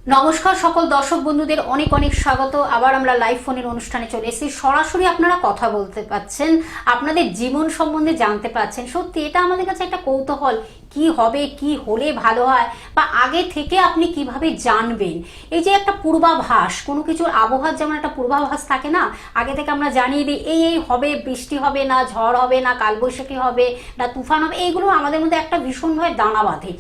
নমস্কার সকল দর্শক বন্ধুদের অনেক অনেক স্বাগত। আবার আমরা লাইভ ফোনের অনুষ্ঠানে চলে এসেছি। সরাসরি আপনারা কথা বলতে পাচ্ছেন, আপনাদের জীবন সম্বন্ধে জানতে পাচ্ছেন। সত্যি এটা আমাদের কাছে একটা কৌতূহল, কি হবে, কি হলে ভালো হয়, বা আগে থেকে আপনি কিভাবে জানবেন। এই যে একটা পূর্বাভাস, কোনো কিছুর আবহাওয়ার যেমন একটা পূর্বাভাস থাকে না, আগে থেকে আমরা জানিয়ে দিই এই হবে, বৃষ্টি হবে না, ঝড় হবে না, কালবৈশাখী হবে না, তুফান হবে, এইগুলো আমাদের মধ্যে একটা ভীষণভাবে দানা বাঁধে।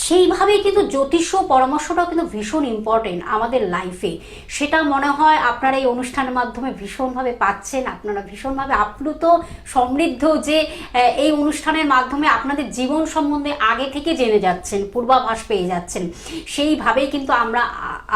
সেইভাবেই কিন্তু জ্যোতিষ পরামর্শটাও কিন্তু ভীষণ ইম্পর্টেন্ট আমাদের লাইফে। সেটা মনে হয় আপনারা এই অনুষ্ঠানের মাধ্যমে ভীষণভাবে পাচ্ছেন। আপনারা ভীষণভাবে আপ্লুত, সমৃদ্ধ যে এই অনুষ্ঠানের মাধ্যমে আপনাদের জীবন সম্বন্ধে আগে থেকে জেনে যাচ্ছেন, পূর্বাভাস পেয়ে যাচ্ছেন। সেইভাবেই কিন্তু আমরা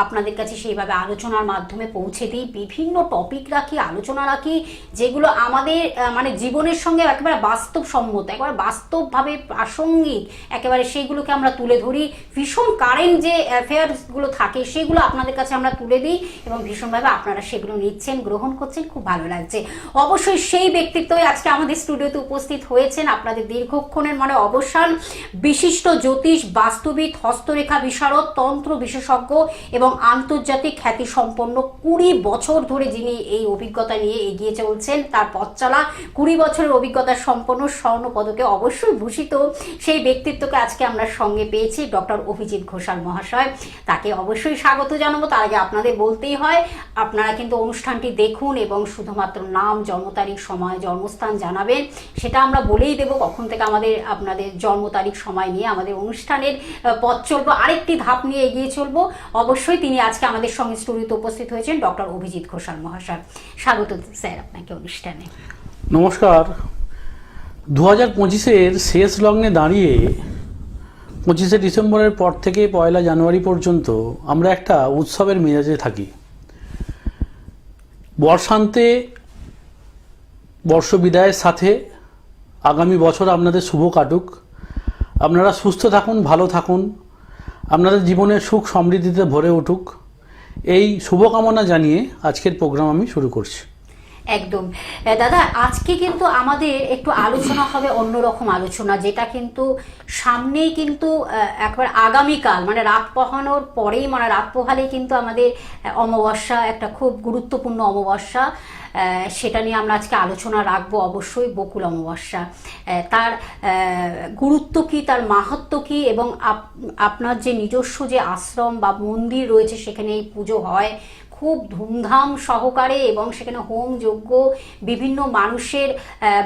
আপনাদের কাছে সেইভাবে আলোচনার মাধ্যমে পৌঁছে দিই। বিভিন্ন টপিক রাখি, আলোচনা রাখি, যেগুলো আমাদের মানে জীবনের সঙ্গে একেবারে বাস্তবসম্মত, একেবারে বাস্তবভাবে প্রাসঙ্গিক, একেবারে সেইগুলোকে আমরা তুলে ধরি। ভীষণ কারেন্ট যে অ্যাফেয়ার্সগুলো থাকে সেগুলো আপনাদের কাছে আমরা তুলে দিই এবং ভীষণভাবে আপনারা সেগুলো নিচ্ছেন, গ্রহণ করছেন, খুব ভালো লাগছে। অবশ্যই সেই ব্যক্তিত্বই আজকে আমাদের স্টুডিওতে উপস্থিত হয়েছেন। আপনাদের দীর্ঘক্ষণের মানে অবসান, বিশিষ্ট জ্যোতিষ, বাস্তুবিদ, হস্তরেখা বিশারদ, তন্ত্র বিশেষজ্ঞ এবং আন্তর্জাতিক খ্যাতিসম্পন্ন 20 বছর ধরে যিনি এই অভিজ্ঞতা নিয়ে এগিয়ে চলছেন, তার পথ চলা 20 বছরের অভিজ্ঞতা সম্পন্ন, স্বর্ণ পদকে অবশ্যই ভূষিত সেই ব্যক্তিত্বকে আজকে আমরা সঙ্গে পেয়েছি, ডক্টর অভিজিৎ ঘোষাল মহাশয়। তাকে অবশ্যই স্বাগত জানাবো। তার আগে আপনাদের বলতেই হয়, আপনারা কিন্তু অনুষ্ঠানটি দেখুন এবং শুধুমাত্র নাম, জন্ম তারিখ, সময়, জন্মস্থান জানাবেন। সেটা আমরা বলেই দেবো কখন থেকে আপনাদের জন্ম তারিখ, সময় নিয়ে আমাদের অনুষ্ঠানের পথ চলবো, আরেকটি ধাপ নিয়ে এগিয়ে চলবো। অবশ্যই তিনি আজকে আমাদের সঙ্গে স্টুডিওতে উপস্থিত হয়েছেন, ডক্টর অভিজিৎ ঘোষাল মহাশয়। স্বাগত স্যার আপনাকে অনুষ্ঠানে। নমস্কার। 2025-এর শেষ লগ্নে দাঁড়িয়ে 25শে ডিসেম্বরের পর থেকে 1 জানুয়ারি পর্যন্ত আমরা একটা উৎসবের মেজাজে থাকি। বর্ষান্তে, বর্ষ বিদায়ের সাথে আগামী বছর আপনাদের শুভ কাটুক। আপনারা সুস্থ থাকুন, ভালো থাকুন, আপনাদের জীবনের সুখ সমৃদ্ধিতে ভরে উঠুক, এই শুভকামনা জানিয়ে আজকের প্রোগ্রাম আমি শুরু করছি। একদম দাদা, আজকে কিন্তু আমাদের একটু আলোচনা হবে অন্যরকম আলোচনা, যেটা কিন্তু সামনেই কিন্তু একবার আগামীকাল মানে রাত পোহানোর পরেই, মানে রাত পোহালেই কিন্তু আমাদের অমাবস্যা, একটা খুব গুরুত্বপূর্ণ অমাবস্যা। সেটা নিয়ে আমরা আজকে আলোচনা রাখবো অবশ্যই। বকুল অমাবস্যা, তার গুরুত্ব কি, তার মাহাত্ম্য কি, এবং আপনার যে নিজস্ব যে আশ্রম বা মন্দির রয়েছে সেখানে এই পুজো হয় খুব ধুমধাম সহকারে, এবং সেখানে হোম যজ্ঞ, বিভিন্ন মানুষের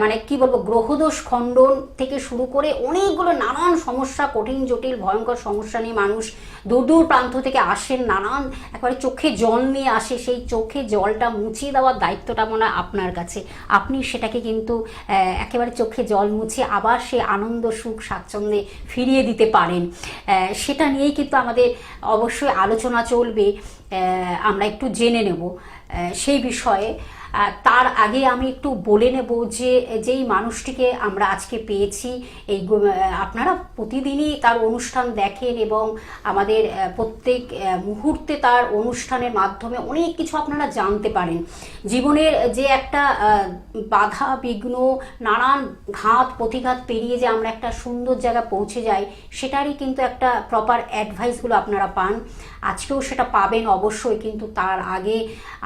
মানে কি বলবো, গ্রহদোষ খণ্ডন থেকে শুরু করে অনেকগুলো নানান সমস্যা, কঠিন জটিল ভয়ঙ্কর সমস্যা নিয়ে মানুষ দূর দূর প্রান্ত থেকে আসেন, নানান একেবারে চোখে জল নিয়ে আসে। সেই চোখে জলটা মুছিয়ে দেওয়ার দায়িত্বটা মনে হয় আপনার কাছে। আপনি সেটাকে কিন্তু একেবারে চোখে জল মুছিয়ে আবার সে আনন্দ, সুখ, স্বাচ্ছন্দ্যে ফিরিয়ে দিতে পারেন। সেটা নিয়েই কিন্তু আমাদের অবশ্যই আলোচনা চলবে। আমরা একটু জেনে নেব সেই বিষয়ে। তার আগে আমি একটু বলে নেব যে যেই মানুষটিকে আমরা আজকে পেয়েছি, এই আপনারা প্রতিদিনই তার অনুষ্ঠান দেখেন এবং আমাদের প্রত্যেক মুহূর্তে তার অনুষ্ঠানের মাধ্যমে অনেক কিছু আপনারা জানতে পারেন। জীবনের যে একটা বাধা বিঘ্ন, নানান ঘাত প্রতিঘাত পেরিয়ে যে আমরা একটা সুন্দর জায়গায় পৌঁছে যাই, সেটারই কিন্তু একটা প্রপার অ্যাডভাইসগুলো আপনারা পান। আজকেও সেটা পাবেন অবশ্যই, কিন্তু তার আগে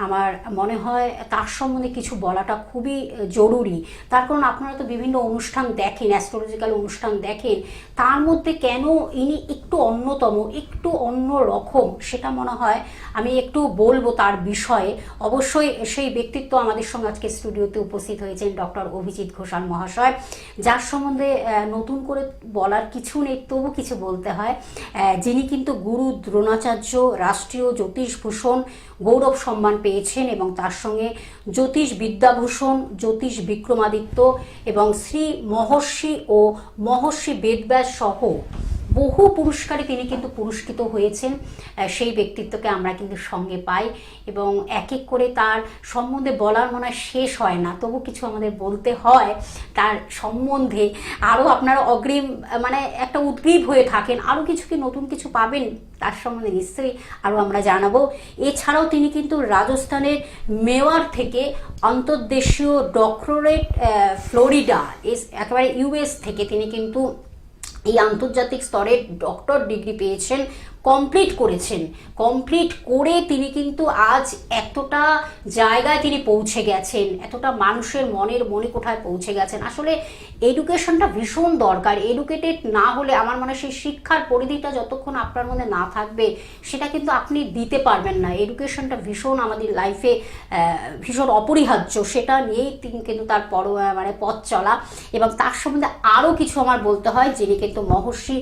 আমার মনে হয় তার সম্বন্ধে কিছু বলাটা খুবই জরুরি। তার কারণ আপনারা তো বিভিন্ন অনুষ্ঠান দেখেন, অ্যাস্ট্রোলজিক্যাল অনুষ্ঠান দেখেন, তার মধ্যে কেন ইনি একটু অন্যতম, একটু অন্য রকম, সেটা মনে হয় আমি একটু বলবো তার বিষয়ে। অবশ্যই সেই ব্যক্তিত্ব আমাদের সঙ্গে আজকে স্টুডিওতে উপস্থিত হয়েছেন, ডক্টর অভিজিৎ ঘোষাল মহাশয়, যার সম্বন্ধে নতুন করে বলার কিছু নেই, তবু কিছু বলতে হয়। যিনি কিন্তু গুরু দ্রোণাচার্য রাষ্ট্রীয় জ্যোতিষভূষণ গৌরব সম্মান পেয়েছেন, এবং তার সঙ্গে জ্যোতিষ বিদ্যাভূষণ, জ্যোতিষ বিক্রমাদিত্য এবং শ্রী মহর্ষি ও মহর্ষি বেদব্যাস সহ বহু পুরস্কারে তিনি কিন্তু পুরস্কৃত হয়েছেন। সেই ব্যক্তিত্বকে আমরা কিন্তু সঙ্গে পাই, এবং এক এক করে তার সম্বন্ধে বলার মনে হয় শেষ হয় না, তবু কিছু আমাদের বলতে হয় তার সম্বন্ধে। আরও আপনারা অগ্রিম মানে একটা উদ্গ্রীব হয়ে থাকেন, আরও কিছু কি নতুন কিছু পাবেন তার সম্বন্ধে নিশ্চয়ই আরও আমরা জানাবো। এছাড়াও তিনি কিন্তু রাজস্থানের মেওয়ার থেকে অন্তর্দেশীয় ডক্টরেট, ফ্লোরিডা একেবারে ইউএস থেকে তিনি কিন্তু এই আন্তর্জাতিক স্তরে ডক্টর ডিগ্রি পেয়েছেন কমপ্লিট করেছেন, কমপ্লিট করে তিনি কিন্তু আজ এতটা জায়গায় তিনি পৌঁছে গেছেন, এতটা মানুষের মনের মণিকোঠায় পৌঁছে গেছেন। আসলে এডুকেশনটা ভীষণ দরকার। এডুকেটেড না হলে আমার মনে হয় সেই শিক্ষার পরিধিটা যতক্ষণ আপনার মধ্যে না থাকবে সেটা কিন্তু আপনি দিতে পারবেন না। এডুকেশনটা ভীষণ আমাদের লাইফে ভীষণ অপরিহার্য, সেটা নিয়েই তিনি কিন্তু তার মানে পথ চলা। এবং তার সম্বন্ধে আরও কিছু আমার বলতে হয়, যিনি কিন্তু মহর্ষি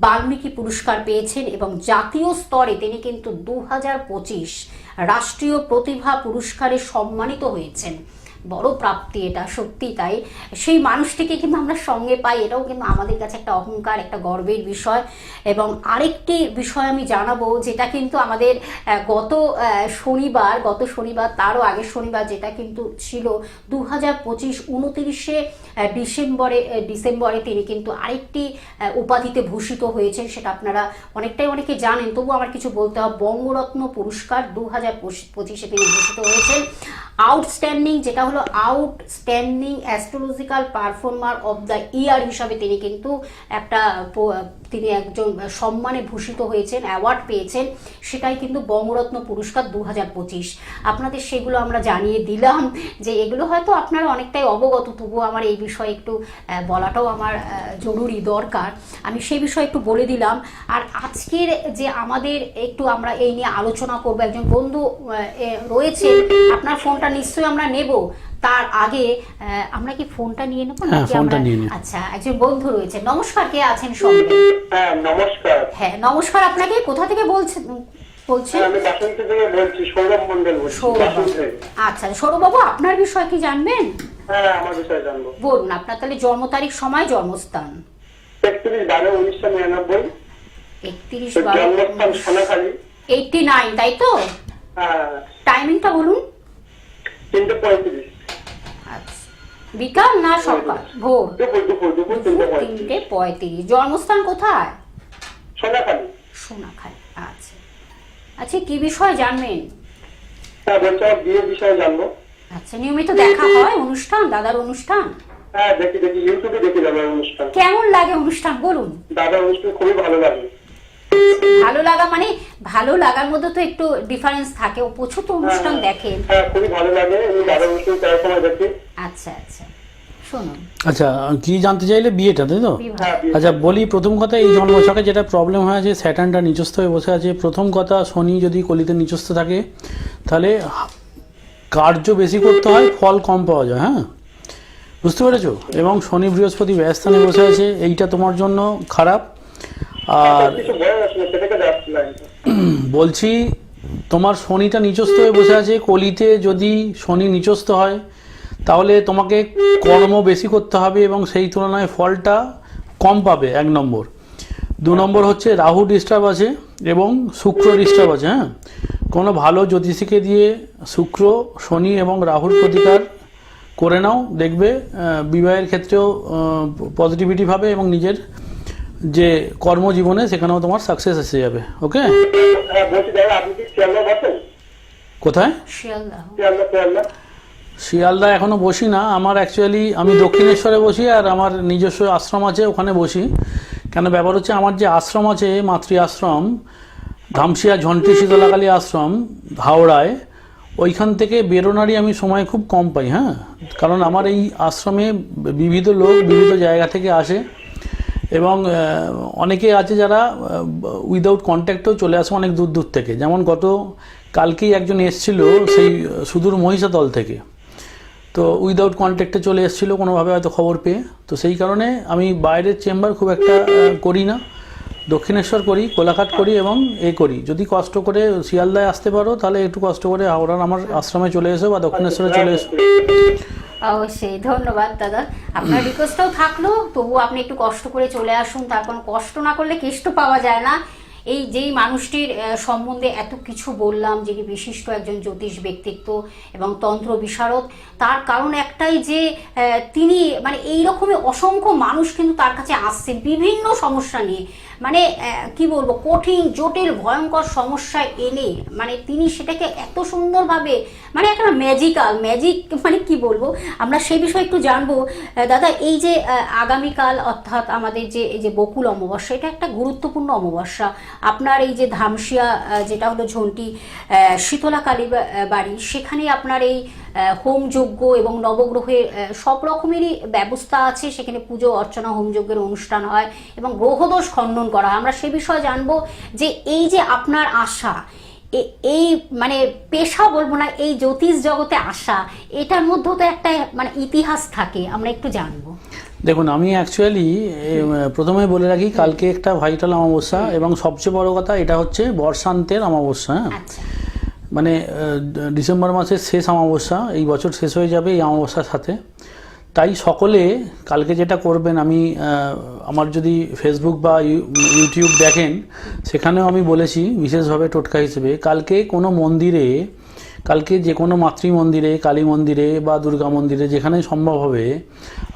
বাল্মীকি পুরস্কার পেয়েছেন এবং জাতীয় স্তরে তিনি কিন্তু 2025 রাষ্ট্রীয় প্রতিভা পুরস্কারে সম্মানিত হয়েছেন। বড় প্রাপ্তি এটা, সত্যি তাই। সেই মানুষটিকে কিন্তু আমরা সঙ্গে পাই, এটাও কিন্তু আমাদের কাছে একটা অহংকার, একটা গর্বের বিষয়। এবং আরেকটি বিষয় আমি জানাবো, যেটা কিন্তু আমাদের গত শনিবার তারও আগের শনিবার, যেটা কিন্তু ছিল 2025 29শে ডিসেম্বরে তিনি কিন্তু আরেকটি উপাধিতে ভূষিত হয়েছেন। সেটা আপনারা অনেকে জানেন, তবু আমার কিছু বলতে হবে। বঙ্গরত্ন পুরস্কার 2025-এ তিনি ভূষিত হয়েছেন। আউটস্ট্যান্ডিং, যেটা হলো outstanding astrological performer of the year হিসাবে তিনি কিন্তু তিনি একজন সম্মানে ভূষিত হয়েছেন, অ্যাওয়ার্ড পেয়েছেন। সেটাই কিন্তু বঙ্গরত্ন পুরস্কার 2025। আপনাদের সেগুলো আমরা জানিয়ে দিলাম, যে এগুলো হয়তো আপনারা অনেকটাই অবগত, তবুও আমার এই বিষয়ে একটু বলাটাও আমার জরুরি দরকার। আমি সেই বিষয়ে একটু বলে দিলাম। আর আজকের যে আমাদের একটু আমরা এই নিয়ে আলোচনা করবো, একজন বন্ধু রয়েছে, আপনার ফোনটা নিশ্চয়ই আমরা নেব। তার আগে আমরা কি ফোনটা নিয়ে নেবো নাকি আমরা? আচ্ছা, একজন বন্ধু রয়েছে। নমস্কার, কে আছেন সঙ্গে? হ্যাঁ নমস্কার। হ্যাঁ নমস্কার, আপনাকে কোথা থেকে বলছেন? আমি বাসন্তী থেকে বলছি, সৌরভ মন্ডল বলছি। আচ্ছা সৌরভবাবু, আপনার বিষয় কি জানবেন? হ্যাঁ আমার বিষয় জানবো। বলুন, আপনার তাহলে জন্ম তারিখ, সময়, জন্মস্থান। 31/12/1999। 31/12 জন্মস্থান সোনাখালী। 89, তাই তো? হ্যাঁ। টাইমিংটা বলুন। 3:35। আচ্ছা, বিকাল না সকাল? ভোর। দুপুর 3:35। জন্মস্থান কোথায়? সোনাখালী। সোনাখালী। আচ্ছা আচ্ছা, কি বিষয় জানবেন? হ্যাঁ বলছি, আমার বিয়ের বিষয়ে জানবো। আচ্ছা, নিয়মিত দেখা হয় অনুষ্ঠান, দাদার অনুষ্ঠান? হ্যাঁ দেখি ইউটিউবে দেখি দাদার অনুষ্ঠান। কেমন লাগে অনুষ্ঠান বলুন? দাদার অনুষ্ঠান খুবই ভালো লাগে। ভালো লাগা মানে, ভালো লাগার মধ্যে তো একটু ডিফারেন্স থাকে। ও প্রচুর তো অনুষ্ঠান দেখেন। হ্যাঁ খুবই ভালো লাগে, আমি দাদার অনুষ্ঠান প্রায় সময় দেখি। আচ্ছা আচ্ছা, শুনুন। আচ্ছা, কি জানতে চাইলে? বিয়েটা, তাই তো? হ্যাঁ, আচ্ছা বলি, প্রথম কথা, এই জন্মছকে যেটা প্রবলেম হয়ে আছে, স্যাটার্নটা নিচস্থ হয়ে বসে আছে। প্রথম কথা, শনি যদি কলিতে নিচস্থ থাকে তাহলে কার্য বেশি করতে হয়, ফল কম পাওয়া যায়। হ্যাঁ, বুঝতে পেরেছো? এবং শনি বৃহস্পতি ব্যয়স্থানে বসে আছে, এইটা তোমার জন্য খারাপ। আর বলছি, তোমার শনিটা নিচস্থ হয়ে বসে আছে কলিতে। যদি শনি নিচস্থ হয় তাহলে তোমাকে কর্ম বেশি করতে হবে এবং সেই তুলনায় ফলটা কম পাবে, 1 নম্বর। 2 নম্বর হচ্ছে রাহু ডিস্টার্ব আছে এবং শুক্র ডিস্টার্ব আছে। হ্যাঁ, কোনো ভালো জ্যোতিষীকে দিয়ে শুক্র, শনি এবং রাহুর প্রতিকার করে নাও, দেখবে বিবাহের ক্ষেত্রেও পজিটিভিটি পাবে এবং নিজের যে কর্মজীবনে সেখানেও তোমার সাকসেস এসে যাবে। ওকে? কোথায়? শিয়ালদা এখনো বসি না। আমার অ্যাকচুয়ালি আমি দক্ষিণেশ্বরে বসি, আর আমার নিজস্ব আশ্রম আছে, ওখানে বসি। কেন, ব্যাপার হচ্ছে আমার যে আশ্রম আছে, মাতৃ আশ্রম, ধামসিয়া ঝন্টি শীতলাকালী আশ্রম, হাওড়ায়, ওইখান থেকে বেরোনারই আমি সময় খুব কম পাই। হ্যাঁ, কারণ আমার এই আশ্রমে বিবিধ লোক বিবিধ জায়গা থেকে আসে এবং অনেকে আছে যারা উইদাউট কন্ট্যাক্টেও চলে আসে অনেক দূর দূর থেকে। যেমন গত কালকেই একজন এসছিল সেই সুদূর মহিষাদল থেকে, তো উইদাউট কন্ট্যাক্টে চলে এসেছিলো কোনোভাবে হয়তো খবর পেয়ে। তো সেই কারণে আমি বাইরের চেম্বার খুব একটা করি না, দক্ষিণেশ্বর করি, কোলাঘাট করি এবং করি। যদি কষ্ট করে শিয়ালদায় আসতে পারো তাহলে একটু কষ্ট করে হাওড়ার আমার আশ্রমে চলে এসো বা দক্ষিণেশ্বরে চলে এসো। অবশ্যই, ধন্যবাদ দাদা। আপনার রিকোয়েস্টটাও থাকলো, তবু আপনি একটু কষ্ট করে চলে আসুন। তার কারণ কষ্ট না করলে কেষ্ট পাওয়া যায় না। এই যেই মানুষটির সম্বন্ধে এত কিছু বললাম, যিনি বিশিষ্ট একজন জ্যোতিষ ব্যক্তিত্ব এবং তন্ত্র বিশারদ, তার কারণ একটাই যে তিনি মানে এই রকমের অসংখ্য মানুষ কিন্তু তার কাছে আসছেন বিভিন্ন সমস্যা নিয়ে। মানে কি বলবো, কঠিন জটিল ভয়ঙ্কর সমস্যায় এনে মানে তিনি সেটাকে এত সুন্দরভাবে, মানে একটা ম্যাজিক, মানে কি বলবো, আমরা সেই বিষয়ে একটু জানবো। দাদা, এই যে আগামীকাল অর্থাৎ আমাদের যে এই যে বকুল অমাবস্যা, এটা একটা গুরুত্বপূর্ণ অমাবস্যা। আপনার এই যে ধামসিয়া যেটা হলো ঝন্টি শীতলা কালী বাড়ি, সেখানে আপনার এই হোমযজ্ঞ এবং নবগ্রহের সব রকমেরই ব্যবস্থা আছে। সেখানে পুজো অর্চনা হোমযজ্ঞের অনুষ্ঠান হয় এবং গ্রহদোষ খণ্ডন করা হয়। আমরা সে বিষয়ে জানবো যে এই যে আপনার আশা, এই মানে পেশা বলবো না, এই জ্যোতিষ জগতে আসা, এটার মধ্যেও তো একটা মানে ইতিহাস থাকে, আমরা একটু জানবো। দেখুন, আমি অ্যাকচুয়ালি প্রথমে বলে রাখি, কালকে একটা ভাইটাল অমাবস্যা এবং সবচেয়ে বড় কথা এটা হচ্ছে বর্ষান্তের অমাবস্যা। হ্যাঁ, আচ্ছা, মানে ডিসেম্বর মাসের শেষ অমাবস্যা, এই বছর শেষ হয়ে যাবে এই অমাবস্যার সাথে। তাই সকলে কালকে যেটা করবেন, আমি আমার যদি ফেসবুক বা ইউটিউব দেখেন, সেখানেও আমি বলেছি বিশেষভাবে টোটকা হিসেবে, কালকে কোনো মন্দিরে, কালকে যে কোনো মাতৃ মন্দিরে, কালী মন্দিরে বা দুর্গা মন্দিরে, যেখানে সম্ভব হবে,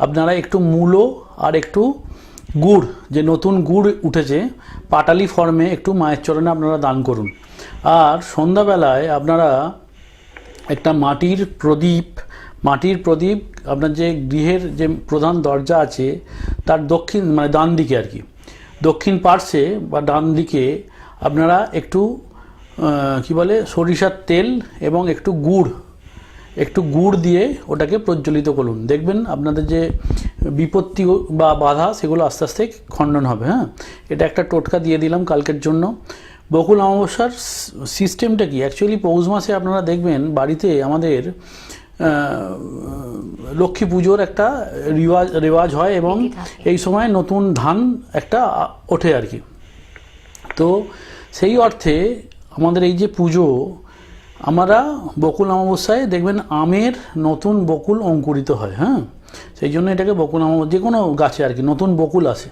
আপনারা একটু মূলো আর একটু গুড়, যে নতুন গুড় উঠেছে পাটালি ফর্মে, একটু মায়ের চরণে আপনারা দান করুন। আর সন্ধ্যাবেলায় আপনারা একটা মাটির প্রদীপ আপনার যে গৃহের যে প্রধান দরজা আছে তার দক্ষিণ, মানে ডান দিকে আর কি, দক্ষিণ পার্শ্বে বা ডান দিকে আপনারা একটু কি বলে সরিষার তেল এবং একটু গুড় দিয়ে ওটাকে প্রজ্বলিত করুন। দেখবেন আপনাদের যে বিপত্তি বা বাধা, সেগুলো আস্তে আস্তে খণ্ডন হবে। হ্যাঁ, এটা একটা টোটকা দিয়ে দিলাম কালকের জন্য। বকুল অমাবস্যার সিস্টেমটা কি, অ্যাকচুয়ালি পৌষ মাসে আপনারা দেখবেন বাড়িতে আমাদের লক্ষ্মী পুজোর একটা রেওয়াজ হয় এবং এই সময় নতুন ধান একটা ওঠে আর কি। তো সেই অর্থে আমাদের এই যে পুজো, আমরা বকুল অমাবস্যায় দেখবেন আমের নতুন বকুল অঙ্কুরিত হয়। হ্যাঁ, সেই জন্য এটাকে বকুল অমাবস্যা, যে কোনো গাছে আর কি নতুন বকুল আসে,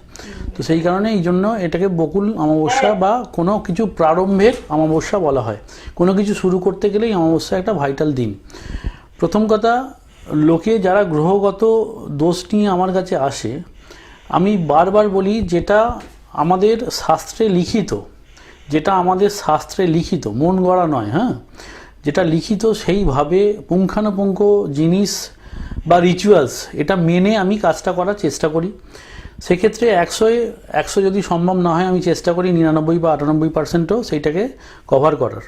তো সেই কারণে এই জন্য এটাকে বকুল অমাবস্যা বা কোনো কিছু প্রারম্ভের অমাবস্যা বলা হয়। কোনো কিছু শুরু করতে গেলেই অমাবস্যা একটা ভাইটাল দিন। প্রথম কথা, লোকে যারা গ্রহগত দোষ নিয়ে আমার কাছে আসে, আমি বারবার বলি, যেটা আমাদের শাস্ত্রে লিখিত, মন গড়া নয়। হ্যাঁ, যেটা লিখিত সেইভাবে পুঙ্খানুপুঙ্খ জিনিস বা রিচুয়ালস, এটা মেনে আমি কাজটা করার চেষ্টা করি। সেক্ষেত্রে 100 যদি সম্ভব না হয়, আমি চেষ্টা করি 99 বা 98%ও সেইটাকে কভার করার।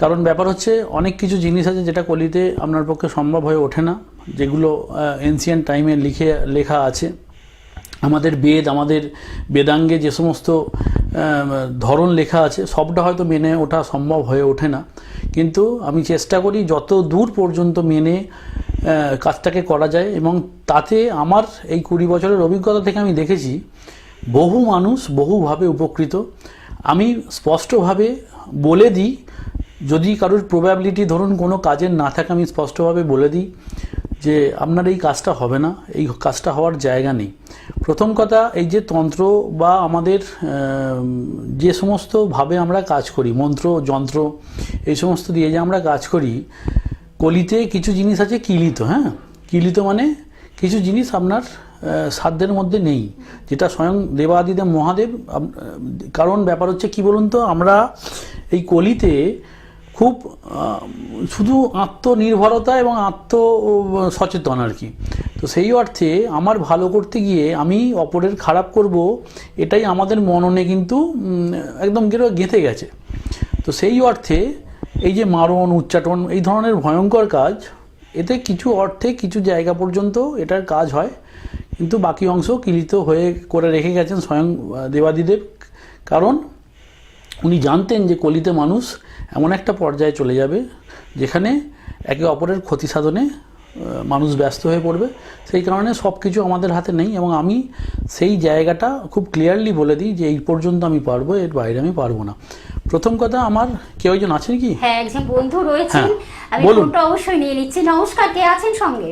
কারণ ব্যাপার হচ্ছে, অনেক কিছু জিনিস আছে যেটা কলিতে আপনার পক্ষে সম্ভব হয়ে ওঠে না, যেগুলো এনসিয়েন্ট টাইমে লেখা আছে। আমাদের বেদাঙ্গে যে সমস্ত ধরন লেখা আছে, সবটা হয়তো মেনে ওঠা সম্ভব হয়ে ওঠে না, কিন্তু আমি চেষ্টা করি যত দূর পর্যন্ত মেনে কাজটাকে করা যায়। এবং তাতে আমার এই 20 বছরের অভিজ্ঞতা থেকে আমি দেখেছি বহু মানুষ বহুভাবে উপকৃত। আমি স্পষ্টভাবে বলে দিই, যদি কারোর প্রবাবিলিটি ধরুন কোনো কাজের না থাকে, আমি স্পষ্টভাবে বলে দিই যে আপনার এই কাজটা হবে না, এই কাজটা হওয়ার জায়গা নেই। প্রথম কথা, এই যে তন্ত্র বা আমাদের যে সমস্তভাবে আমরা কাজ করি, মন্ত্র যন্ত্র এই সমস্ত দিয়ে যে আমরা কাজ করি, কলিতে কিছু জিনিস আছে কিলিত। হ্যাঁ, কিলিত মানে কিছু জিনিস আপনার সাধ্যের মধ্যে নেই, যেটা স্বয়ং দেবাদিদেব মহাদেব। কারণ ব্যাপার হচ্ছে কি বলুন তো, আমরা এই কলিতে খুব শুধু আত্মনির্ভরতা এবং সচেতন আর কি। তো সেই অর্থে আমার ভালো করতে গিয়ে আমি অপরের খারাপ করব, এটাই আমাদের মননে কিন্তু একদম গেঁথে গেছে। তো সেই অর্থে এই যে মারণ উচ্চাটন এই ধরনের ভয়ঙ্কর কাজ, এতে কিছু অর্থে কিছু জায়গা পর্যন্ত এটার কাজ হয়, কিন্তু বাকি অংশ কিলিত হয়ে করে রেখে গেছেন স্বয়ং দেবাদিদেব। কারণ উনি জানতেন যে কলিতে মানুষ এমন একটা পর্যায়ে চলে যাবে যেখানে একে অপরের ক্ষতি সাধনে মানুষ ব্যস্ত হয়ে পড়বে। সেই কারণে সব কিছু আমাদের হাতে নেই, এবং আমি সেই জায়গাটা খুব ক্লিয়ারলি বলে দিই যে এই পর্যন্ত আমি পারবো, এর বাইরে আমি পারবো না। প্রথম কথা, আমার কেউ একজন আছেন কি? হ্যাঁ, একজন বন্ধু রয়েছেন, আমি ফোনটা অবশ্যই নিয়ে নিচ্ছি। নমস্কার, কে আছেন সঙ্গে?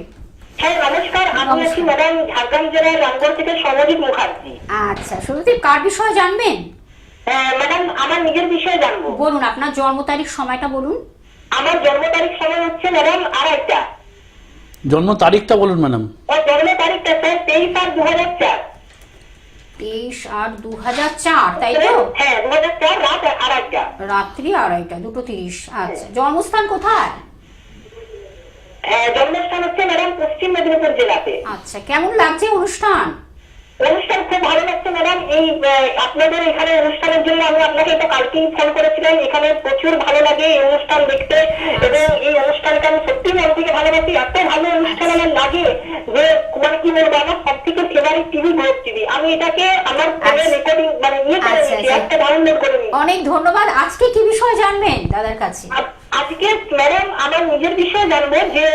হ্যাঁ নমস্কার, আমি আছি ম্যাডাম ঝাড়গ্রাম জেলার রামগড় থেকে সমাজিৎ মুখার্জি। আচ্ছা, শুরুতে কার বিষয়ে জানবেন? ম্যাডাম আমার নিজের বিষয়ে জানবো। বলুন, আপনার জন্ম তারিখ সময়টা বলুন। আমার জন্ম তারিখ সময় হচ্ছে ম্যাডাম 2:30টা। জন্ম তারিখটা বলুন ম্যাডাম। জন্ম তারিখটা স্যার 23/8/2004। 23/8/2004, তাই তো? হ্যাঁ 2004 রাত 2:30টা। রাত্রি 2:30, 2:30। আচ্ছা, জন্মস্থান কোথায়? জন্মস্থান হচ্ছে ম্যাডাম পশ্চিম মেদিনীপুর জেলাতে। আচ্ছা, কেমন লাগছে অনুষ্ঠান? অনুষ্ঠান খুব ভালো লাগছে ম্যাডাম। এই আপনাদের এখানে অনুষ্ঠানের জন্য আমি আপনাকে এটা কালকেই ফোন করেছিলাম। এখানে প্রচুর ভালো লাগে এই অনুষ্ঠান দেখতে, এবং এই অনুষ্ঠানটা আমি সত্যি মন থেকে ভালোবাসি। এত ভালো অনুষ্ঠান আমার লাগে যে মানে কি বলবো, আমার সব থেকে ফেভারিট টিভি ভোগ টিভি। আমি এটাকে আমার ফোনে রেকর্ডিং মানে ইয়ে করে নিয়েছি, একটা ডাউনলোড করে নিয়েছি। অনেক ধন্যবাদ। আজকে কি বিষয় জানবেন দাদার কাছে? আজকে ম্যাডাম আমার নিজের বিষয়ে জানবো যে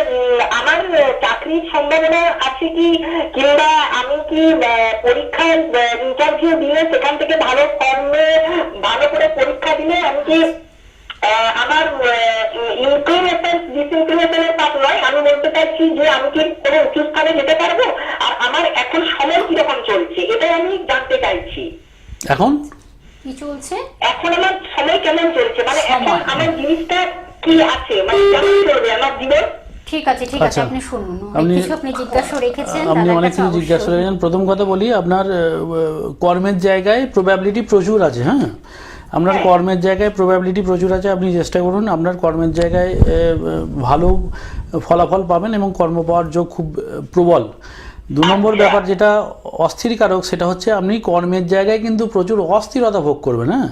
আমার চাকরির সম্ভাবনা আছে কি, কিংবা আমি কি পরীক্ষায় ইন্টারভিউ দিলে সেখান থেকে ভালো ফর্মে ভালো করে পরীক্ষা দিলে আমি কি আমার ইনক্রিমেশন ডিসইনক্রিমেশনের পাপ নয়, আমি বলতে চাইছি যে আমি কি কোনো উঁচু স্থানে যেতে পারবো, আর আমার এখন সময় কিরকম চলছে এটাই আমি জানতে চাইছি। এখন কি চলছে? এখন আমার সময় কেমন চলছে, মানে এখন আমার জিনিসটা কি আছে, মানে কেমন চলবে আমার জীবন। ঠিক আছে, ঠিক আছে, আচ্ছা, আপনি শুনুন। আপনি আপনি জিজ্ঞাসা রেখেছেন, আপনি দাদার অনেক কাছে কিছু অবশ্যই। জিজ্ঞাসা রেখেছেন। প্রথম কথা বলি, আপনার কর্মের জায়গায় প্রবাবিলিটি প্রচুর আছে। হ্যাঁ, আপনার কর্মের জায়গায় প্রবাবিলিটি প্রচুর আছে। আপনি চেষ্টা করুন, আপনার কর্মের জায়গায় ভালো ফলাফল পাবেন এবং কর্ম পাওয়ার যোগ খুব প্রবল। 2 নম্বর ব্যাপার যেটা অস্থিরকারক, সেটা হচ্ছে আপনি কর্মের জায়গায় কিন্তু প্রচুর অস্থিরতা ভোগ করবেন। হ্যাঁ,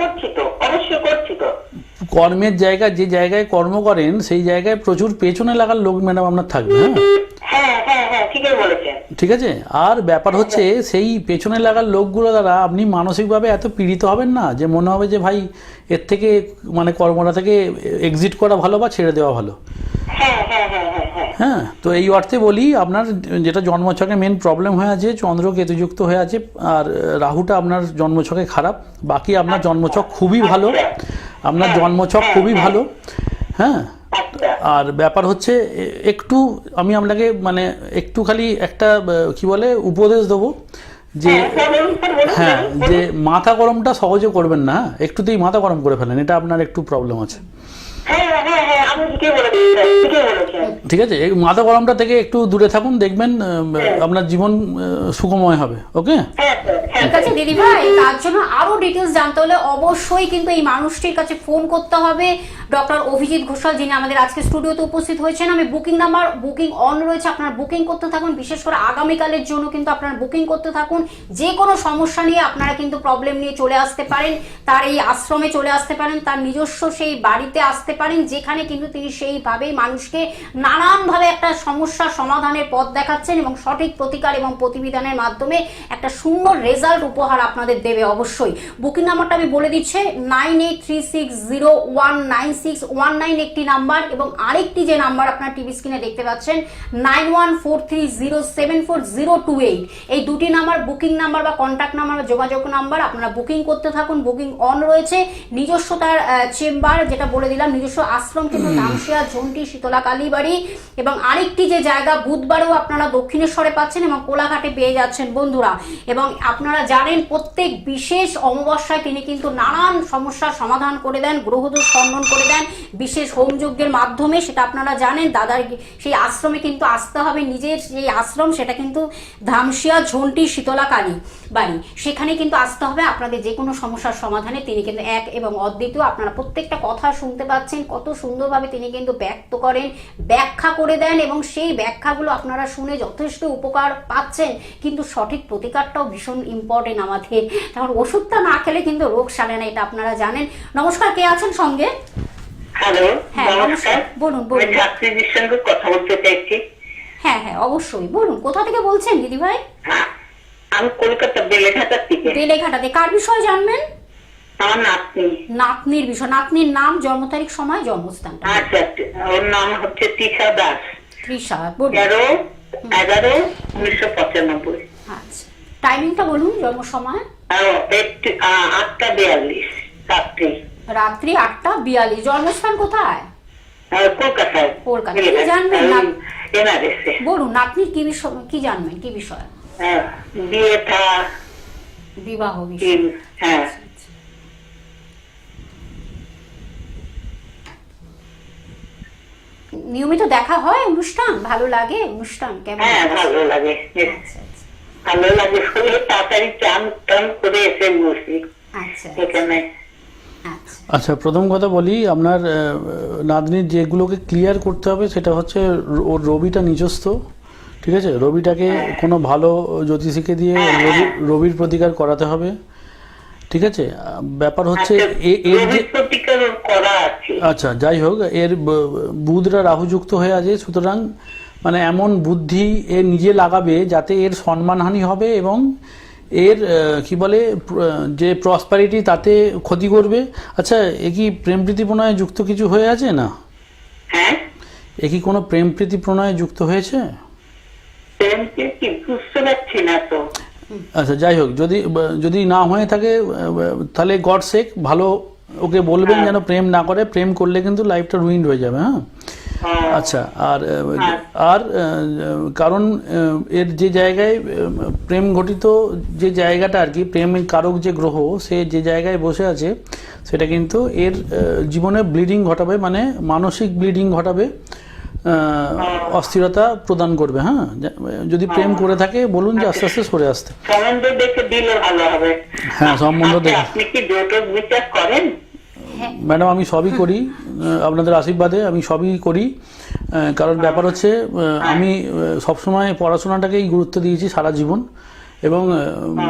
করছি তো, অবশ্যই করছি তো। কর্মের জায়গায় যে জায়গায় কর্ম করেন সেই জায়গায় প্রচুর পেছনে লাগার লোক ম্যাডাম আপনার থাকবে। হ্যাঁ, হ্যাঁ হ্যাঁ হ্যাঁ ঠিকই বলেছেন। ঠিক আছে। আর ব্যাপার হচ্ছে সেই পেছনে লাগার লোকগুলো দ্বারা আপনি মানসিকভাবে এত পীড়িত হবেন না যে মনে হবে যে ভাই এর থেকে মানে কর্মটা থেকে এক্সিট করা ভালো বা ছেড়ে দেওয়া ভালো। হ্যাঁ হ্যাঁ হ্যাঁ হ্যাঁ হ্যাঁ। হ্যাঁ, তো এই অর্থে বলি, আপনার যেটা জন্মছকে মেন প্রবলেম হয়ে আছে, চন্দ্র কেতুযুক্ত হয়ে আছে, আর রাহুটা আপনার জন্মছকে খারাপ। বাকি আপনার জন্মছক খুবই ভালো, আপনার জন্মছক খুবই ভালো। হ্যাঁ, আর ব্যাপার হচ্ছে একটু আমি আপনাকে মানে একটু খালি একটা কি বলে উপদেশ দেবো যে হ্যাঁ, যে মাথা গরমটা সহজে করবেন না। হ্যাঁ, একটুতেই মাথা গরম করে ফেলেন, এটা আপনার একটু প্রবলেম আছে। ঠিক আছে, এই মাথা গরমটা থেকে একটু দূরে থাকুন, দেখবেন আপনার জীবন সুখময় হবে। ওকে, ঠিক আছে দিদি ভাই, তার জন্য আরো ডিটেলস জানতে হলে অবশ্যই কিন্তু এই মানুষটির কাছে ফোন করতে হবে, ডক্টর অভিজিৎ ঘোষাল, যিনি আমাদের আজকে স্টুডিওতে উপস্থিত হয়েছেন। আমি বুকিং নাম্বার বুকিং অন রয়েছে, আপনারা বুকিং করতে থাকুন। বিশেষ করে আগামীকালের জন্য কিন্তু আপনারা বুকিং করতে থাকুন। যে কোনো সমস্যা নিয়ে আপনারা কিন্তু প্রবলেম নিয়ে চলে আসতে পারেন, তার এই আশ্রমে চলে আসতে পারেন, তার নিজস্ব সেই বাড়িতে আসতে পারেন, যেখানে কিন্তু তিনি সেইভাবেই মানুষকে নানানভাবে একটা সমস্যার সমাধানের পথ দেখাচ্ছেন এবং সঠিক প্রতিকার এবং প্রতিবিধানের মাধ্যমে একটা সুন্দর রেজাল্ট উপহার আপনাদের দেবে অবশ্যই। বুকিং নাম্বারটা আমি বলে দিচ্ছি, 9836019619 একটি নাম্বার, এবং আরেকটি যে নাম্বার আপনার টিভি স্ক্রিনে দেখতে পাচ্ছেন 9143074028, এই দুটি নাম্বার বুকিং নাম্বার বা কন্ট্যাক্ট নাম্বার বা যোগাযোগ নাম্বার। আপনারা বুকিং করতে থাকুন, বুকিং অন রয়েছে। নিজস্ব তার চেম্বার, যেটা বলে দিলাম, নিজস্ব আশ্রম কিন্তু নামশিয়া ঝন্টি শীতলা কালীবাড়ি, এবং আরেকটি যে জায়গা বুধবারেও আপনারা দক্ষিণেশ্বরে পাচ্ছেন এবং কোলাঘাটে পেয়ে যাচ্ছেন বন্ধুরা। এবং আপনারা জানেন প্রত্যেক বিশেষ অমাবস্যায় তিনি কিন্তু নানান সমস্যার সমাধান করে দেন, গ্রহদোষ খণ্ডন করে দেন বিশেষ হোমযজ্ঞের মাধ্যমে, সেটা আপনারা জানেন। দাদার সেই আশ্রমে কিন্তু আসতে হবে, নিজের সেই আশ্রম সেটা কিন্তু ধামশিয়া ঝন্টি শীতলা কালী বাড়ি, সেখানে কিন্তু আসতে হবে আপনাদের যে কোনো সমস্যার সমাধানে। তিনি কিন্তু এক এবং অদ্বিতীয়। আপনারা প্রত্যেকটা কথা শুনতে পাচ্ছেন, কত সুন্দরভাবে তিনি কিন্তু ব্যক্ত করেন, ব্যাখ্যা করে দেন, এবং সেই ব্যাখ্যাগুলো আপনারা শুনে যথেষ্ট উপকার পাচ্ছেন। কিন্তু সঠিক প্রতিকারটাও ভীষণ ইম্পর্টেন্ট আমাদের, কারণ ওষুধটা না খেলে কিন্তু রোগ সারে না, এটা আপনারা জানেন। নমস্কার, কে আছেন সঙ্গে? হ্যালো, হ্যাঁ নমস্কার, বলুন বলুন। ছাত্রীদের সঙ্গে কথা বলতে চাইছি। হ্যাঁ হ্যাঁ অবশ্যই বলুন, কোথা থেকে বলছেন দিদি ভাই? আমি কলকাতা বেলেঘাটা থেকে। বেলেঘাটাতে কার বিষয়ে জানবেন? আমার নাতনি। নাতনির বিষয়। নাতনির নাম, জন্ম তারিখ, সময়, জন্মস্থান? আচ্ছা, ওর নাম হচ্ছে তৃষা দাস। তৃষা, বলুন। 11/11/1995। আচ্ছা, টাইমিংটা বলুন, জন্ম সময়? 8:42 রাত্রি। রাত্রি 8:42। জন্মস্থান কোথায়? কলকাতায়। কলকাতা। কি জানবেন না? এনআরএসে। বলুন, নাতনির কি বিষয়, কি জানবেন, কি বিষয়? বিয়েটা, বিবাহ বিষয়। হ্যাঁ। নিয়মিত দেখা হয় অনুষ্ঠান? ভালো লাগে অনুষ্ঠান? কেমন? হ্যাঁ ভালো লাগে। আচ্ছা আচ্ছা। ভালো লাগে শুনে, তাড়াতাড়ি চান টান করে এসে বসি আচ্ছা এখানে। আচ্ছা আচ্ছা, প্রথম কথা বলি, আপনার নাতনির যেগুলোকে ক্লিয়ার করতে হবে সেটা হচ্ছে ওর রবিটা নিজস্ব, ঠিক আছে? রবিটাকে কোনো ভালো জ্যোতিষীকে দিয়ে রবির প্রতিকার করাতে হবে, ঠিক আছে? ব্যাপার হচ্ছে এর যে প্রতিকার করা আছে। আচ্ছা, যাই হোক, এর বুধরা রাহুযুক্ত হয়ে আছে, সুতরাং মানে এমন বুদ্ধি এ নিজে লাগাবে যাতে এর সম্মানহানি হবে এবং এর কি বলে যে প্রসপারিটি তাতে ক্ষতি করবে। আচ্ছা, এ কি প্রেম প্রীতি প্রণয়ে যুক্ত কিছু হয়ে আছে না? হ্যাঁ, এ কি কোনো প্রেম প্রীতি প্রণয়ে যুক্ত হয়েছে? কি বুঝতে পারছি না তো। আচ্ছা, যাই হোক, যদি না হয়ে থাকে তাহলে গড সেক ভালো ওকে বলবেন যেন প্রেম না করে। প্রেম করলে কিন্তু লাইফটা রুইন্ড হয়ে যাবে। হ্যাঁ, আচ্ছা, আর কারণ এর যে জায়গায় প্রেম ঘটিত যে জায়গাটা আর কি, প্রেমের কারক যে গ্রহ সে যে জায়গায় বসে আছে সেটা কিন্তু এর জীবনে ব্লিডিং ঘটাবে, মানে মানসিক ব্লিডিং ঘটাবে, অস্থিরতা প্রদান করবে। হ্যাঁ, যদি প্রেম করে থাকে বলুন যে আস্তে আস্তে সরে আসতে। সম্বন্ধ দেখে দিলে ভালো হবে। হ্যাঁ, সম্বন্ধ দেখে। আপনি কি জোটক বিচার করেন? ম্যাডাম, আমি সবই করি, আপনাদের আশীর্বাদে আমি সবই করি। কারণ ব্যাপার হচ্ছে আমি সবসময় পড়াশোনাটাকেই গুরুত্ব দিয়েছি সারা জীবন, এবং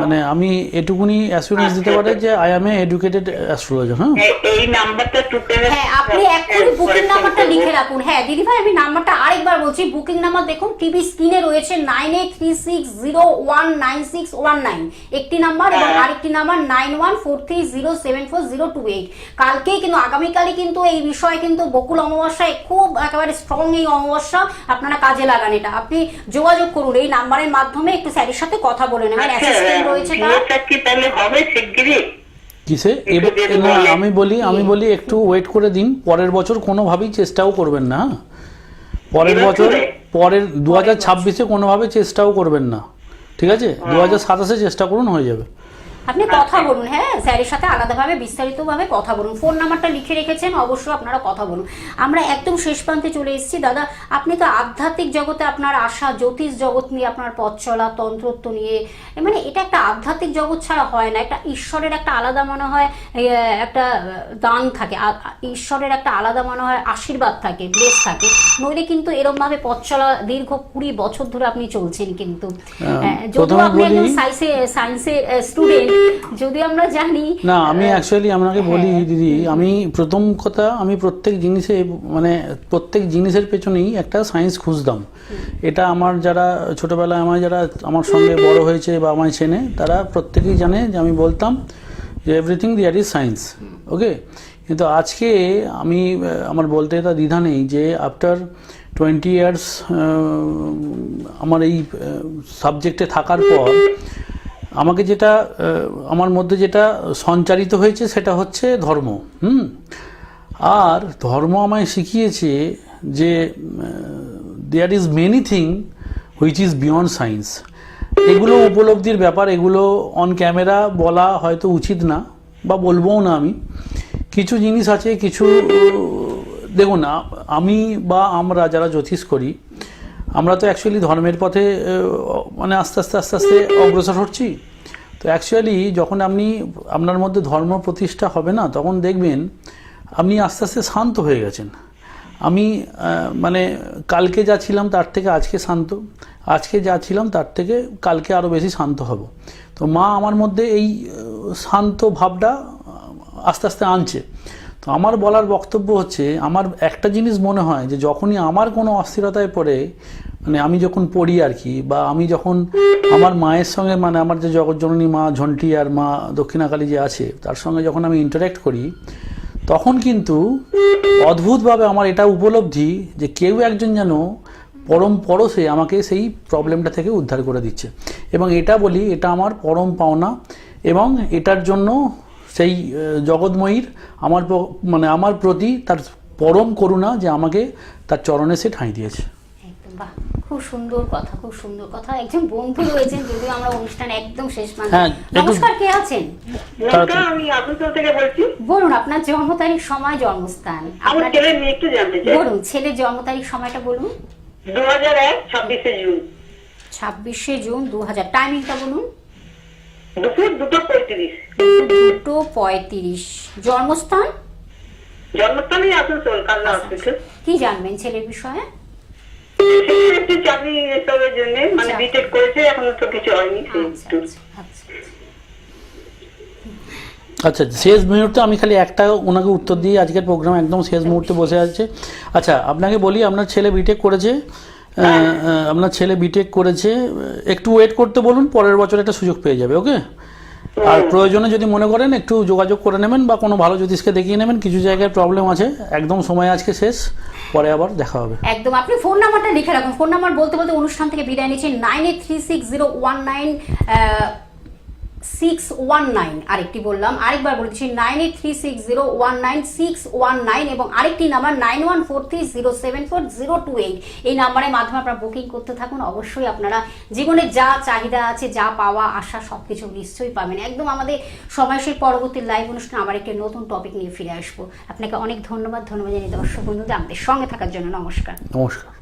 মানে আমি এটুকুনি অ্যাসুরেন্স দিতে পারি যে I M A educated astrologer. হ্যাঁ, এই নাম্বারটা টুকে হ্যাঁ, আপনি এক্ষুনি বুকিং নাম্বারটা লিখে রাখুন। হ্যাঁ দিদি ভাই, আমি নাম্বারটা আরেকবার বলছি, বুকিং নাম্বার দেখুন টিভি স্ক্রিনে রয়েছে 9836019619 একটি নাম্বার, এবং আরেকটি নাম্বার 9143074028। কালকেই কিন্তু আগামীকালই কিন্তু এই বিষয়ে কিন্তু বকুল অমাবস্যায় খুব একেবারে স্ট্রং এই অমাবস্যা, আপনারা কাজে লাগান এটা। আপনি যোগাযোগ করুন এই নাম্বারের মাধ্যমে, একটু স্যারের সাথে কথা বলে নেবেন, অ্যাসিস্ট্যান্ট রয়েছে তার। কি তাহলে হবে শিগগিরই? কিসে? না, আমি বলি একটু ওয়েট করে দিন, পরের বছর কোনোভাবেই চেষ্টাও করবেন না। পরের বছর, পরের 2026-এ কোনোভাবে চেষ্টাও করবেন না, ঠিক আছে? 2027-এ চেষ্টা করুন, হয়ে যাবে। আপনি কথা বলুন, হ্যাঁ স্যারের সাথে আলাদাভাবে বিস্তারিতভাবে কথা বলুন। ফোন নাম্বারটা লিখে রেখেছেন, অবশ্যই আপনারা কথা বলুন। আমরা একদম শেষ প্রান্তে চলে এসেছি। দাদা, আপনি তো আধ্যাত্মিক জগতে আপনার আশা, জ্যোতিষ জগৎ নিয়ে আপনার পথ চলা, তন্ত্রত্ব নিয়ে, মানে এটা একটা আধ্যাত্মিক জগৎ ছাড়া হয় না। একটা ঈশ্বরের একটা আলাদা মনে হয় একটা দান থাকে, ঈশ্বরের একটা আলাদা মনে হয় আশীর্বাদ থাকে, ব্লেস থাকে, নইলে কিন্তু এরকমভাবে পথ চলা দীর্ঘ 20 বছর ধরে আপনি চলছেন। কিন্তু যদিও আপনি একদম সায়েন্সের স্টুডেন্ট, যদিও আমরা জানি না, আমি অ্যাকচুয়ালি আপনাকে বলি দিদি, আমি প্রথম কথা, আমি প্রত্যেক জিনিসের পেছনেই একটা সায়েন্স খুঁজতাম। এটা আমার যারা ছোটবেলায় যারা আমার সঙ্গে বড় হয়েছে বা আমায় চেনে তারা প্রত্যেকেই জানে যে আমি বলতাম যে এভরিথিং দেয়ার ইজ সায়েন্স। ওকে, কিন্তু আজকে আমি আমার বলতে এটা দ্বিধা নেই যে আফটার 20 ইয়ার্স আমার এই সাবজেক্টে থাকার পর আমাকে যেটা আমার মধ্যে যেটা সঞ্চারিত হয়েছে সেটা হচ্ছে ধর্ম। আর ধর্ম আমায় শিখিয়েছে যে there is many thing which is beyond science. এগুলো উপলব্ধির ব্যাপার, এগুলো অন ক্যামেরা বলা হয়তো উচিত না, বা বলবোও না আমি। কিছু জিনিস আছে, কিছু দেখুন, আমি বা আমরা যারা জ্যোতিষ করি, আমরা তো অ্যাকচুয়ালি ধর্মের পথে মানে আস্তে আস্তে অগ্রসর হচ্ছি। তো অ্যাকচুয়ালি যখন আপনার মধ্যে ধর্ম প্রতিষ্ঠা হবে না, তখন দেখবেন আপনি আস্তে আস্তে শান্ত হয়ে গেছেন। আমি মানে কালকে যা ছিলাম তার থেকে আজকে শান্ত, আজকে যা ছিলাম তার থেকে কালকে আরও বেশি শান্ত হব। তো মা আমার মধ্যে এই শান্ত ভাবটা আস্তে আস্তে আনছে। তো আমার বলার বক্তব্য হচ্ছে, আমার একটা জিনিস মনে হয় যে যখনই আমার কোনো অস্থিরতায় পড়ে, মানে আমি যখন পড়ি আর কি, বা আমি যখন আমার মায়ের সঙ্গে, মানে আমার যে জগৎজননী মা ঝন্টি আর মা দক্ষিণাকালী যে আছে তার সঙ্গে যখন আমি ইন্টারাক্ট করি, তখন কিন্তু অদ্ভুতভাবে আমার এটা উপলব্ধি যে কেউ একজন যেন পরম পরশে আমাকে সেই প্রবলেমটা থেকে উদ্ধার করে দিচ্ছে। এবং এটা বলি, এটা আমার পরম পাওনা, এবং এটার জন্য সেই জগৎময়ীর আমার প্রতি তার পরম করুণা যে আমাকে তার চরণে সে ঠাঁই দিয়েছে। বাহ, খুব সুন্দর কথা, খুব সুন্দর কথা। একজন বন্ধু রয়েছেন, যদিও আমরা অনুষ্ঠান একদম শেষ প্রান্তে। নমস্কার, কে আছেন? আমি আসানসোল থেকে বলছি। বলুন আপনার জন্ম তারিখ, সময়, জন্মস্থান। আমার ছেলের একটু জানতে চাই। বলুন ছেলের জন্ম তারিখ, সময়টা বলুন। 2001 26শে জুন। 26শে জুন 2000। টাইমিংটা বলুন। দুপুর 2:35। 2:35। জন্মস্থান? জন্মস্থানই আসানসোল, কালনা হসপিটাল। কি জানবেন ছেলের বিষয়ে? একটু চাকরি এসবের জন্য, মানে বিটেক করেছে, এখনো তো কিছু হয়নি। আচ্ছা, শেষ মুহূর্তে আমি খালি একটা ওনাকে উত্তর দিয়ে আজকের প্রোগ্রাম একদম শেষ মুহূর্তে বসে আছে। আচ্ছা, আপনাকে বলি, আপনার ছেলে বিটেক করেছে, একটু ওয়েট করতে বলুন, পরের বছর একটা সুযোগ পেয়ে যাবে। ওকে? আর প্রয়োজনে যদি মনে করেন একটু যোগাযোগ করে নেবেন বা কোনো ভালো জ্যোতিষকে দেখিয়ে নেবেন। কিছু জায়গায় প্রবলেম আছে, একদম সময় আজকে শেষ, পরে আবার দেখা হবে। একদম। আপনি ফোন নাম্বারটা লিখে রাখুন। ফোন নাম্বার বলতে বলতে অনুষ্ঠান থেকে বিদায় নিচ্ছি। 9836019619। আরেকটি বললাম, আরেকবার বলছি, 9836019619 এবং আরেকটি নাম্বার 9143074028। এই নাম্বারের মাধ্যমে আপনারা বুকিং করতে থাকুন। অবশ্যই আপনারা জীবনে যা চাহিদা আছে, যা পাওয়া আশা, সবকিছু নিশ্চয়ই পাবেন। একদম আমাদের সময়সের পরবর্তী লাইভ অনুষ্ঠানে আবার একটি নতুন টপিক নিয়ে ফিরে আসবো। আপনাকে অনেক ধন্যবাদ জানিয়ে দর্শক বন্ধুদের আমাদের সঙ্গে থাকার জন্য। নমস্কার। নমস্কার।